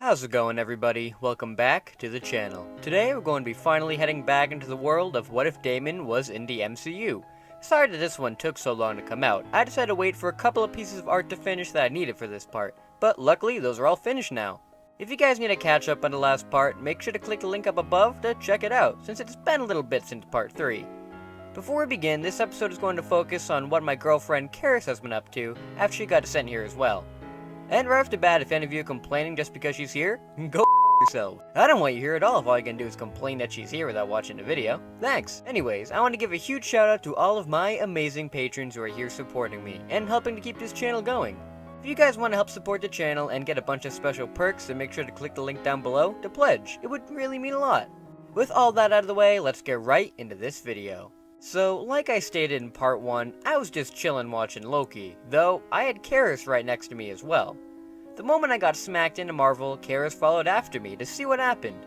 How's it going, everybody? Welcome back to the channel. Today we're going to be finally heading back into the world of what if Damon was in the MCU. Sorry that this one took so long to come out. I just had to wait for a couple of pieces of art to finish that I needed for this part, but luckily those are all finished now. If you guys need to catch up on the last part, make sure to click the link up above to check it out, since it's been a little bit since part 3. Before we begin, this episode is going to focus on what my girlfriend Caris has been up to after she got sent here as well. And right off the bat, if any of you are complaining just because she's here, go yourself. I don't want you here at all if all you can do is complain that she's here without watching the video. Thanks. Anyways, I want to give a huge shout out to all of my amazing patrons who are here supporting me and helping to keep this channel going. If you guys want to help support the channel and get a bunch of special perks, then make sure to click the link down below to pledge. It would really mean a lot. With all that out of the way, let's get right into this video. So, like I stated in part 1, I was just chillin' watching Loki, though I had Caris right next to me as well. The moment I got smacked into Marvel, Caris followed after me to see what happened.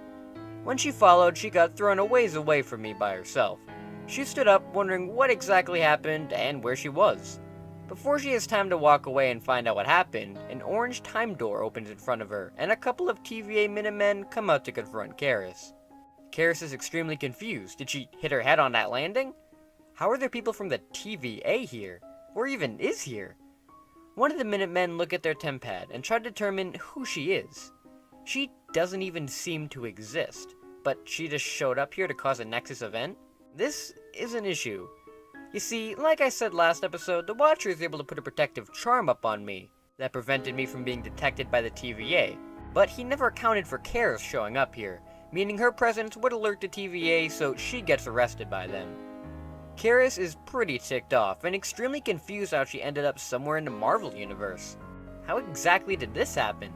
When she followed, she got thrown a ways away from me by herself. She stood up, wondering what exactly happened and where she was. Before she has time to walk away and find out what happened, an orange time door opens in front of her, and a couple of TVA Minutemen come out to confront Caris. Caris is extremely confused. Did she hit her head on that landing? How are there people from the TVA here? Or even is here? One of the Minutemen look at their tempad and try to determine who she is. She doesn't even seem to exist, but she just showed up here to cause a Nexus event? This is an issue. You see, like I said last episode, the Watcher is able to put a protective charm up on me that prevented me from being detected by the TVA, but he never accounted for Caris showing up here, meaning her presence would alert the TVA so she gets arrested by them. Caris is pretty ticked off and extremely confused how she ended up somewhere in the Marvel universe. How exactly did this happen?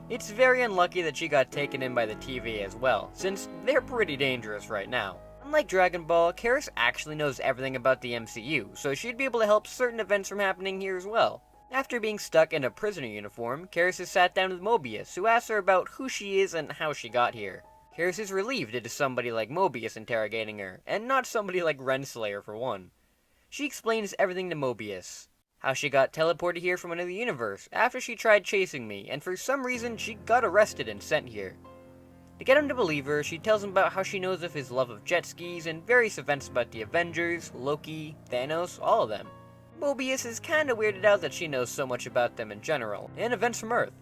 It's very unlucky that she got taken in by the TVA as well, since they're pretty dangerous right now. Unlike Dragon Ball, Caris actually knows everything about the MCU, so she'd be able to help certain events from happening here as well. After being stuck in a prisoner uniform, Caris is sat down with Mobius, who asks her about who she is and how she got here. Caris is relieved it is somebody like Mobius interrogating her, and not somebody like Renslayer for one. She explains everything to Mobius. How she got teleported here from another universe after she tried chasing me, and for some reason she got arrested and sent here. To get him to believe her, she tells him about how she knows of his love of jet skis and various events about the Avengers, Loki, Thanos, all of them. Mobius is kinda weirded out that she knows so much about them in general, and events from Earth.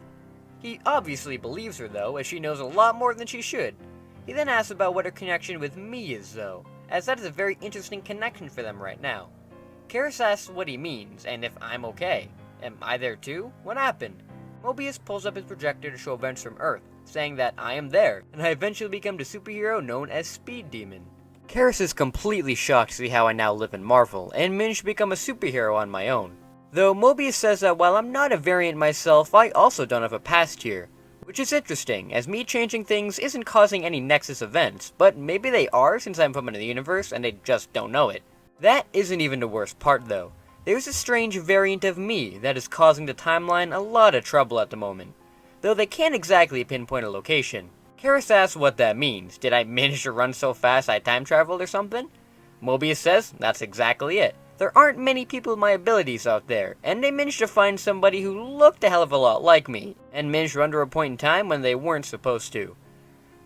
He obviously believes her though, as she knows a lot more than she should. He then asks about what her connection with me is though, as that is a very interesting connection for them right now. Caris asks what he means, and if I'm okay. Am I there too? What happened? Mobius pulls up his projector to show events from Earth, saying that I am there, and I eventually become the superhero known as Speed Demon. Caris is completely shocked to see how I now live in Marvel, and managed to become a superhero on my own. Though Mobius says that while I'm not a variant myself, I also don't have a past here. Which is interesting, as me changing things isn't causing any Nexus events, but maybe they are since I'm from another universe and they just don't know it. That isn't even the worst part though. There's a strange variant of me that is causing the timeline a lot of trouble at the moment, though they can't exactly pinpoint a location. Caris asks what that means. Did I manage to run so fast I time traveled or something? Mobius says that's exactly it. There aren't many people with my abilities out there, and they managed to find somebody who looked a hell of a lot like me, and managed to run to a point in time when they weren't supposed to.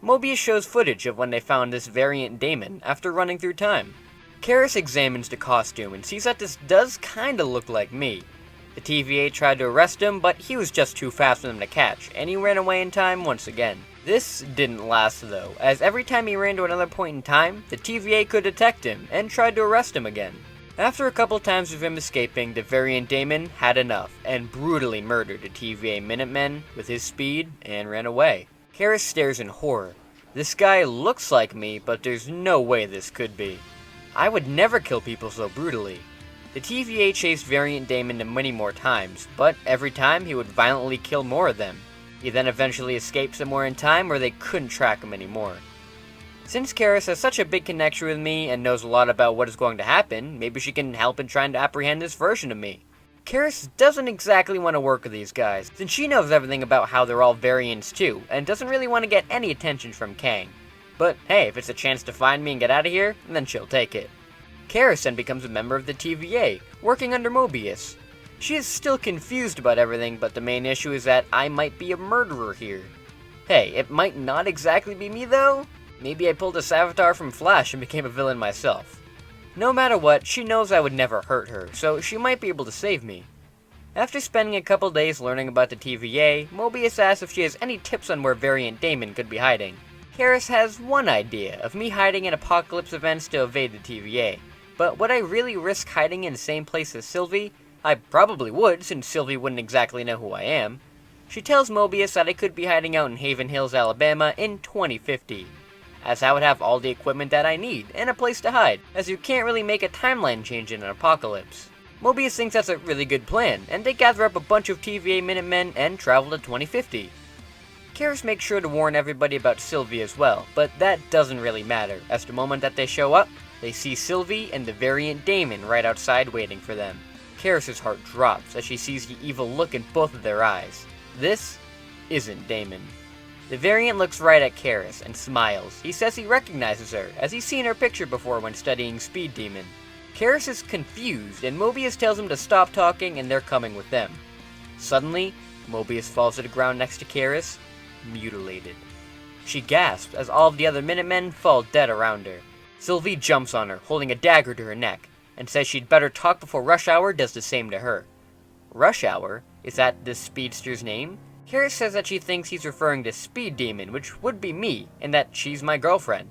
Mobius shows footage of when they found this variant Damon after running through time. Caris examines the costume and sees that this does kinda look like me. The TVA tried to arrest him, but he was just too fast for them to catch, and he ran away in time once again. This didn't last though, as every time he ran to another point in time, the TVA could detect him and tried to arrest him again. After a couple times of him escaping, the variant Damon had enough, and brutally murdered the TVA Minutemen with his speed, and ran away. Caris stares in horror. This guy looks like me, but there's no way this could be. I would never kill people so brutally. The TVA chased variant Damon many more times, but every time he would violently kill more of them. He then eventually escaped somewhere in time where they couldn't track him anymore. Since Caris has such a big connection with me and knows a lot about what is going to happen, maybe she can help in trying to apprehend this version of me. Caris doesn't exactly want to work with these guys, since she knows everything about how they're all variants too, and doesn't really want to get any attention from Kang. But hey, if it's a chance to find me and get out of here, then she'll take it. Caris then becomes a member of the TVA, working under Mobius. She is still confused about everything, but the main issue is that I might be a murderer here. Hey, it might not exactly be me though. Maybe I pulled a Savitar from Flash and became a villain myself. No matter what, she knows I would never hurt her, so she might be able to save me. After spending a couple days learning about the TVA, Mobius asks if she has any tips on where Variant Damon could be hiding. Caris has one idea of me hiding in Apocalypse events to evade the TVA, but would I really risk hiding in the same place as Sylvie? I probably would, since Sylvie wouldn't exactly know who I am. She tells Mobius that I could be hiding out in Haven Hills, Alabama in 2050, as I would have all the equipment that I need, and a place to hide, as you can't really make a timeline change in an apocalypse. Mobius thinks that's a really good plan, and they gather up a bunch of TVA Minutemen and travel to 2050. Caris makes sure to warn everybody about Sylvie as well, but that doesn't really matter, as the moment that they show up, they see Sylvie and the Variant Damon right outside waiting for them. Caris' heart drops as she sees the evil look in both of their eyes. This isn't Damon. The Variant looks right at Caris and smiles. He says he recognizes her, as he's seen her picture before when studying Speed Demon. Caris is confused, and Mobius tells him to stop talking and they're coming with them. Suddenly, Mobius falls to the ground next to Caris, mutilated. She gasps as all of the other Minutemen fall dead around her. Sylvie jumps on her, holding a dagger to her neck, and says she'd better talk before Rush Hour does the same to her. Rush Hour? Is that this speedster's name? Caris says that she thinks he's referring to Speed Demon, which would be me, and that she's my girlfriend.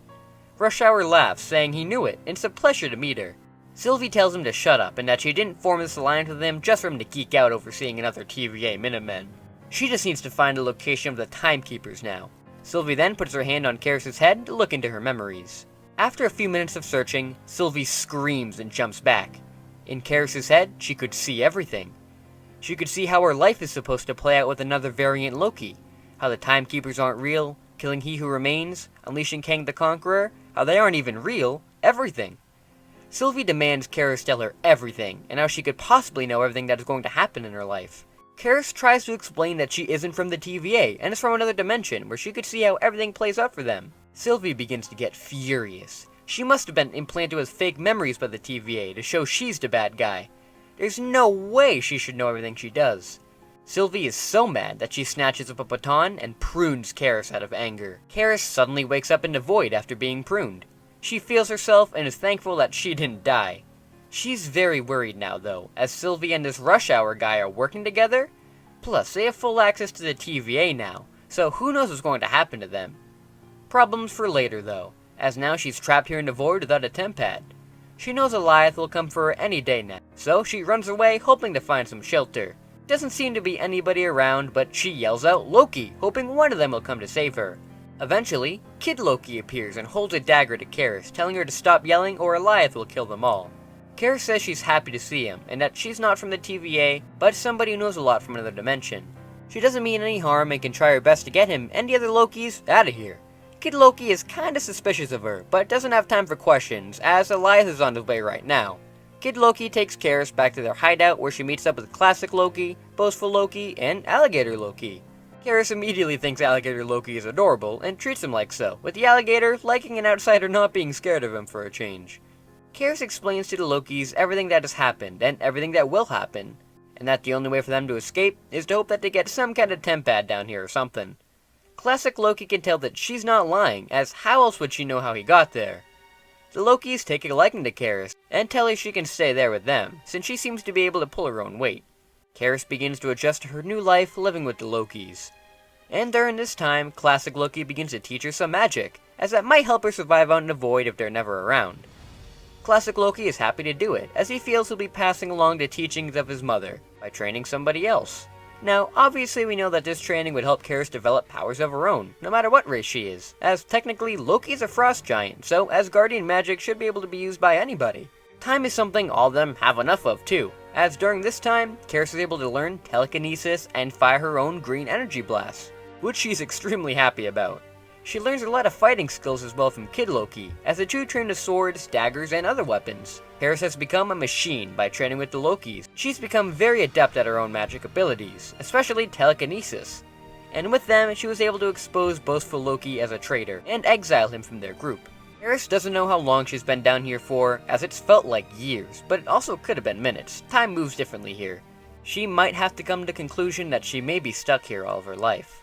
Rush Hour laughs, saying he knew it, and it's a pleasure to meet her. Sylvie tells him to shut up, and that she didn't form this alliance with him just for him to geek out over seeing another TVA Minutemen. She just needs to find the location of the Timekeepers now. Sylvie then puts her hand on Caris' head to look into her memories. After a few minutes of searching, Sylvie screams and jumps back. In Caris' head, she could see everything. She could see how her life is supposed to play out with another variant Loki, how the Timekeepers aren't real, killing He Who Remains, unleashing Kang the Conqueror, how they aren't even real, everything. Sylvie demands Caris tell her everything, and how she could possibly know everything that is going to happen in her life. Caris tries to explain that she isn't from the TVA, and is from another dimension, where she could see how everything plays out for them. Sylvie begins to get furious. She must have been implanted with fake memories by the TVA to show she's the bad guy. There's no way she should know everything she does. Sylvie is so mad that she snatches up a baton and prunes Caris out of anger. Caris suddenly wakes up in the void after being pruned. She feels herself and is thankful that she didn't die. She's very worried now though, as Sylvie and this Rush Hour guy are working together. Plus, they have full access to the TVA now, so who knows what's going to happen to them. Problems for later though, as now she's trapped here in the void without a temp pad. She knows Eliath will come for her any day now, so she runs away hoping to find some shelter. Doesn't seem to be anybody around, but she yells out Loki, hoping one of them will come to save her. Eventually, Kid Loki appears and holds a dagger to Caris, telling her to stop yelling or Eliath will kill them all. Caris says she's happy to see him, and that she's not from the TVA, but somebody who knows a lot from another dimension. She doesn't mean any harm and can try her best to get him and the other Lokis out of here. Kid Loki is kinda suspicious of her, but doesn't have time for questions, as Eliath is on his way right now. Kid Loki takes Caris back to their hideout where she meets up with Classic Loki, Boastful Loki, and Alligator Loki. Caris immediately thinks Alligator Loki is adorable, and treats him like so, with the alligator liking an outsider not being scared of him for a change. Caris explains to the Lokis everything that has happened, and everything that will happen, and that the only way for them to escape is to hope that they get some kind of temp pad down here or something. Classic Loki can tell that she's not lying, as how else would she know how he got there? The Lokis take a liking to Caris, and tell her she can stay there with them, since she seems to be able to pull her own weight. Caris begins to adjust to her new life living with the Lokis. And during this time, Classic Loki begins to teach her some magic, as that might help her survive out in the void if they're never around. Classic Loki is happy to do it, as he feels he'll be passing along the teachings of his mother, by training somebody else. Now, obviously we know that this training would help Caris develop powers of her own, no matter what race she is, as technically Loki is a frost giant, so Asgardian magic should be able to be used by anybody. Time is something all of them have enough of too, as during this time, Caris is able to learn telekinesis and fire her own green energy blasts, which she's extremely happy about. She learns a lot of fighting skills as well from Kid Loki, as the two train to swords, daggers, and other weapons. Caris has become a machine by training with the Lokis. She's become very adept at her own magic abilities, especially telekinesis. And with them, she was able to expose Boastful Loki as a traitor, and exile him from their group. Caris doesn't know how long she's been down here for, as it's felt like years, but it also could have been minutes. Time moves differently here. She might have to come to the conclusion that she may be stuck here all of her life.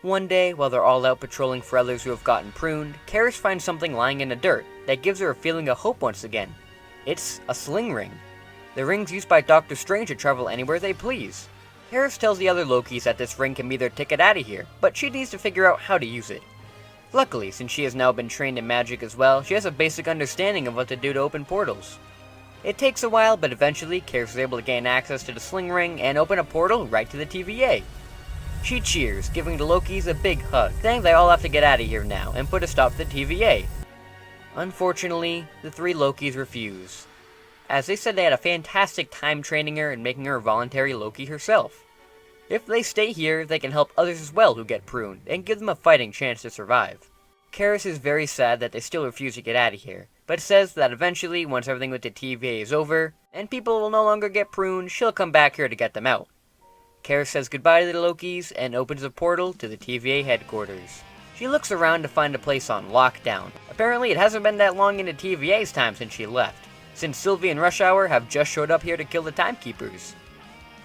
One day, while they're all out patrolling for others who have gotten pruned, Caris finds something lying in the dirt that gives her a feeling of hope once again. It's a sling ring. The ring's used by Doctor Strange to travel anywhere they please. Caris tells the other Lokis that this ring can be their ticket out of here, but she needs to figure out how to use it. Luckily, since she has now been trained in magic as well, she has a basic understanding of what to do to open portals. It takes a while, but eventually, Caris is able to gain access to the sling ring and open a portal right to the TVA. She cheers, giving the Lokis a big hug, saying they all have to get out of here now and put a stop to the TVA. Unfortunately, the 3 Lokis refuse, as they said they had a fantastic time training her and making her a voluntary Loki herself. If they stay here, they can help others as well who get pruned, and give them a fighting chance to survive. Caris is very sad that they still refuse to get out of here, but says that eventually, once everything with the TVA is over, and people will no longer get pruned, she'll come back here to get them out. Caris says goodbye to the Lokis, and opens a portal to the TVA headquarters. She looks around to find a place on lockdown. Apparently it hasn't been that long into TVA's time since she left, since Sylvie and Rush Hour have just showed up here to kill the Timekeepers.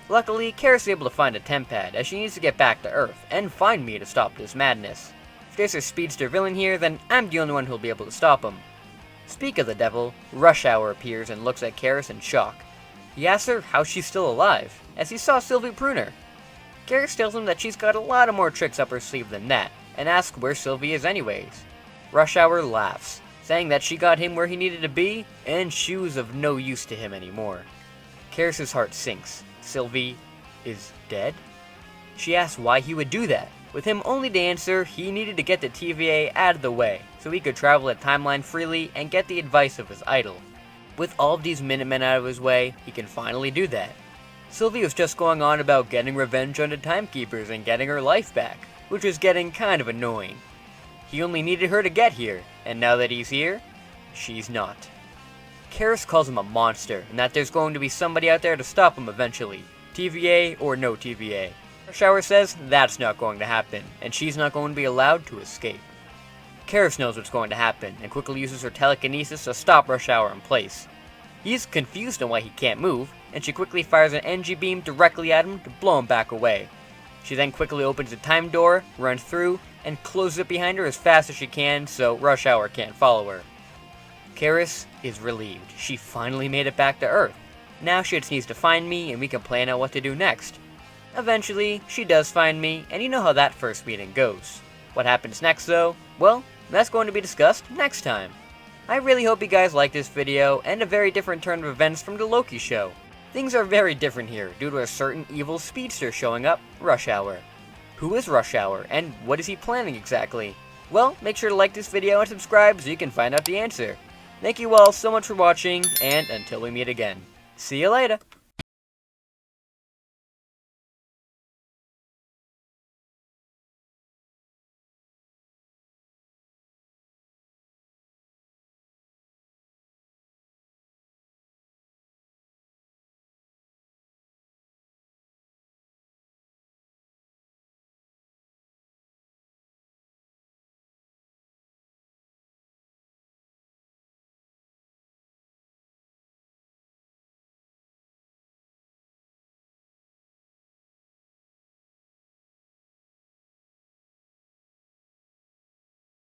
Luckily, Caris is able to find a temp pad, as she needs to get back to Earth, and find me to stop this madness. If there's a speedster villain here, then I'm the only one who'll be able to stop him. Speak of the devil, Rush Hour appears and looks at Caris in shock. He asks her how she's still alive, as he saw Sylvie prune her. Caris tells him that she's got a lot of more tricks up her sleeve than that, and asks where Sylvie is anyways. Rush Hour laughs, saying that she got him where he needed to be, and she was of no use to him anymore. Caris' heart sinks. Sylvie is dead? She asks why he would do that, with him only to answer he needed to get the TVA out of the way, so he could travel a timeline freely and get the advice of his idol. With all of these Minutemen out of his way, he can finally do that. Sylvie was just going on about getting revenge on the Timekeepers and getting her life back, which was getting kind of annoying. He only needed her to get here, and now that he's here, she's not. Caris calls him a monster, and that there's going to be somebody out there to stop him eventually, TVA or no TVA. Rush Hour says that's not going to happen, and she's not going to be allowed to escape. Caris knows what's going to happen, and quickly uses her telekinesis to stop Rush Hour in place. He's confused on why he can't move, and she quickly fires an energy beam directly at him to blow him back away. She then quickly opens a time door, runs through, and closes it behind her as fast as she can so Rush Hour can't follow her. Caris is relieved. She finally made it back to Earth. Now she just needs to find me and we can plan out what to do next. Eventually, she does find me, and you know how that first meeting goes. What happens next though? Well, that's going to be discussed next time. I really hope you guys like this video, and a very different turn of events from the Loki show. Things are very different here, due to a certain evil speedster showing up, Rush Hour. Who is Rush Hour, and what is he planning exactly? Well, make sure to like this video and subscribe so you can find out the answer. Thank you all so much for watching, and until we meet again. See you later!